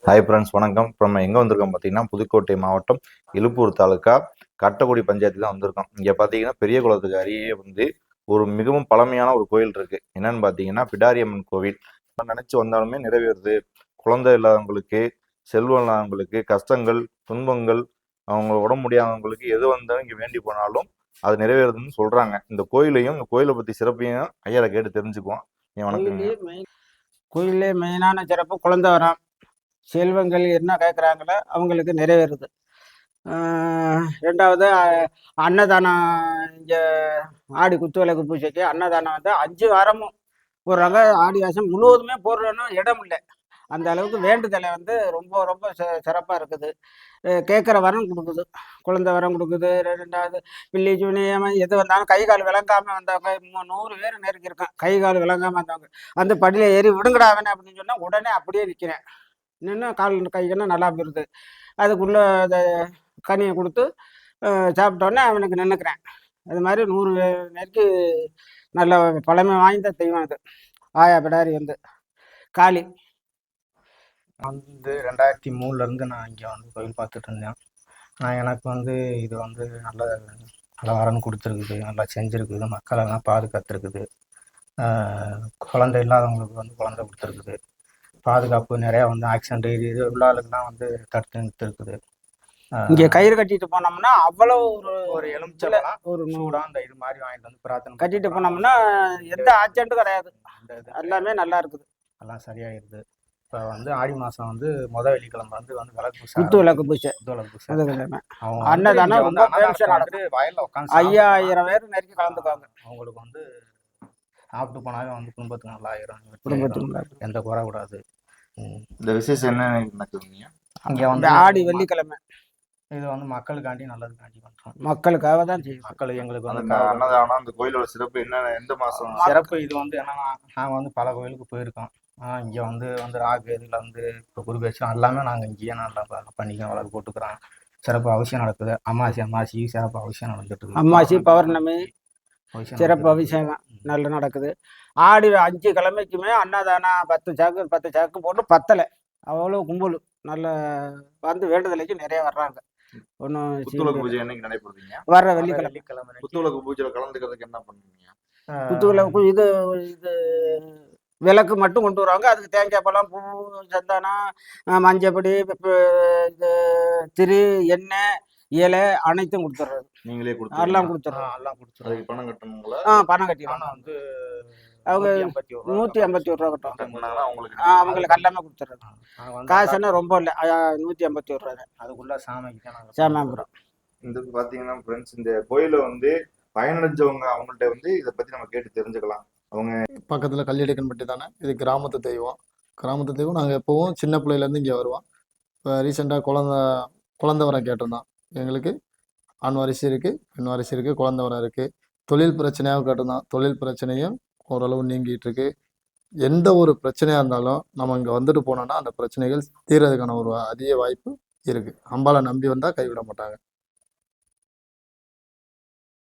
Hi friends, வணக்கம். இப்போ நம்ம எங்கே வந்திருக்கோம் பார்த்தீங்கன்னா, புதுக்கோட்டை மாவட்டம் இலுப்பூர் தாலுக்கா கட்டக்குடி பஞ்சாயத்து தான் வந்திருக்கோம். இங்கே பார்த்தீங்கன்னா பெரிய குளத்துக்கு அருகே ஒரு மிகவும் பழமையான ஒரு கோயில் இருக்கு. என்னன்னு பார்த்தீங்கன்னா பிடாரியம்மன் கோவில். நினைச்சு வந்தாலுமே நிறைவேறுது. குழந்தை இல்லாதவங்களுக்கு, செல்வம் இல்லாதவங்களுக்கு, கஷ்டங்கள், துன்பங்கள், அவங்க உடம்பு முடியாதவங்களுக்கு எது வந்தாலும் இங்கே வேண்டி போனாலும் அது நிறைவேறுதுன்னு சொல்றாங்க. இந்த கோயிலையும் இந்த கோயிலை பற்றி சிறப்பையும் ஐயாவை கேட்டு தெரிஞ்சுக்குவோம். வணக்கம். கோயிலே மெயினான சிறப்பு குழந்தை வரம், செல்வங்கள் என்ன கேட்குறாங்களோ அவங்களுக்கு நிறைவேறுது. ரெண்டாவது அன்னதானம். இங்கே ஆடி குத்துவிளக்கு பூஜைக்கு அன்னதானம் 5 வாரமும் போடுறாங்க. ஆடி மாதம் முழுவதுமே போடுறோன்னு இடம் இல்லை. அந்த அளவுக்கு வேண்டுதலை ரொம்ப ரொம்ப சிறப்பாக இருக்குது. கேட்குற வரம் கொடுக்குது, குழந்தை வரம் கொடுக்குது. ரெண்டாவது பில்லி ஜூனியம் எது வந்தாலும் கை கால் விளங்காமல் வந்தவங்க 100 பேர் நெருக்கியிருக்கேன். கை கால் விளங்காமல் வந்தவங்க அந்த படியில் ஏறி விடுங்கடாவனே அப்படின்னு சொன்னால் உடனே அப்படியே நிற்கிறேன். நின்று கால் கைகள்னா நல்லா போயிருது. அதுக்குள்ளே அதை கனியை கொடுத்து சாப்பிட்டோன்னே அவனுக்கு நின்றுக்கிறேன். அது மாதிரி 100 நெருக்கி நல்ல பழமை வாய்ந்த தெய்வம் அது. ஆயா பிடாரி காளி 2003 நான் இங்கே கோயில் பார்த்துட்டு இருந்தேன். எனக்கு இது நல்ல நல்ல வரன் கொடுத்துருக்குது, நல்லா செஞ்சுருக்குது, மக்களெல்லாம் பாதுகாத்துருக்குது. குழந்தை இல்லாதவங்களுக்கு குழந்தை கொடுத்துருக்குது. பாதுகாப்பு நிறையா ஆக்சிடென்ட் இது உள்ளாளுக்கெல்லாம் தடுத்து நிறுத்திருக்குது. இங்கே கயிறு கட்டிட்டு போனோம்னா அவ்வளோ ஒரு எலுமிச்சலாம் ஒரு சூடா அந்த இது மாதிரி வாங்கிட்டு பிரார்த்தனை கட்டிட்டு போனோம்னா எந்த ஆக்சிடென்ட்டும் கிடையாது. எல்லாமே நல்லா இருக்குது, எல்லாம் சரியாயிருது. இப்போ ஆடி மாதம் மொதல் வெள்ளிக்கிழமை விளக்கு பூசை, குத்து விளக்கு பூசை, அன்னதானம் ரொம்ப ஃபேமஸாக நடக்குது. வயலில் உட்காந்து 5000 பேர் நெருக்கி கலந்துக்குவாங்க. அவங்களுக்கு சாப்பிட்டு போனாலும் குடும்பத்துக்கு நல்லா ஆயிரும். குடும்பத்துக்கு எந்த குறை கூடாது. இந்த விசேஷம் என்ன நடக்குதுங்க இங்கே ஆடி வெள்ளிக்கிழமை. இது மக்களுக்காண்டி நல்லதுக்காண்டி பண்றோம். மக்களுக்காக தான் செய்யும். மக்கள் எங்களுக்கு அன்னதானம். அந்த கோயிலோட சிறப்பு என்ன? எந்த மாசம் சிறப்பு? இது என்னன்னா, நாங்கள் பல கோயிலுக்கு போயிருக்கோம். இங்கே ராகு இதில் இப்போ குரு பேச்சும் எல்லாமே நாங்கள் இங்கேயே நல்லா பண்ணிக்க வளர்ப்பு போட்டுக்கிறோம். சிறப்பு அவசியம் நடக்குது. அமாசி சிறப்பு அவசியம் நடந்துட்டு இருக்கு. அமாசி பௌர்ணமி சிறப்பு அவசியம் நல்லா நடக்குது. ஆடி 5 கிழமைக்குமே அன்னதானம் 10 சாக்கு போட்டு பத்தலை. அவ்வளோ கும்பல் நல்ல வேண்டுதலைக்கு நிறைய வர்றாங்க. பூஜை என்னைக்கு நடைபெறுவீங்க? வர்ற வெள்ளிக்கிழமை. குத்துவிளக்கு பூஜையில கலந்துக்கிறதுக்கு என்ன பண்ணுவீங்க? குத்துவிளக்கு இது விளக்கு மட்டும் கொண்டு வருவாங்க. அதுக்கு தேங்காய் பழம், பூ, சந்தானம், மஞ்சப்பொடி, இது திரி, எண்ணெய், இலை அனைத்தும் கொடுத்துட்றது. நீங்களே எல்லாம் கொடுத்துட்றோம். பணம் கட்டணுங்களா? பணம் கட்டிடுவாங்க. அவங்க 151 ரூபா கட்டுவாங்க. அவங்களுக்கு எல்லாமே கொடுத்துட்றாங்க. காசுன்னா ரொம்ப இல்லை, 151 ரூபா தான். அதுக்குள்ள சாமாபுரம். இந்த பார்த்தீங்கன்னா ஃப்ரெண்ட்ஸ், இந்த கோயிலை பயனடைஞ்சவங்க அவங்கள்ட்ட இதை பற்றி நம்ம கேட்டு தெரிஞ்சுக்கலாம். அவங்க பக்கத்தில் கல்லியடிக்கன்பட்டி தானே, இது கிராமத்து தெய்வம். கிராமத்து தெய்வம். நாங்கள் எப்போவும் சின்ன பிள்ளையிலேருந்து இங்கே வருவோம். இப்போ ரீசெண்டாக குழந்தை வரம் கேட்டிருந்தோம். எங்களுக்கு ஆண் வாரிசு இருக்குது, பெண் வாரிசு இருக்குது, குழந்தை வரம் இருக்குது. தொழில் பிரச்சனையாக கேட்டிருந்தோம். தொழில் பிரச்சனையும் ஓரளவு நீங்கிட்டு இருக்கு. எந்த ஒரு பிரச்சனையாக இருந்தாலும் நம்ம இங்கே வந்துட்டு போனோம்னா அந்த பிரச்சனைகள் தீர்றதுக்கான ஒரு அதிக வாய்ப்பு இருக்குது. அம்பாலை நம்பி வந்தால் கைவிட மாட்டாங்க.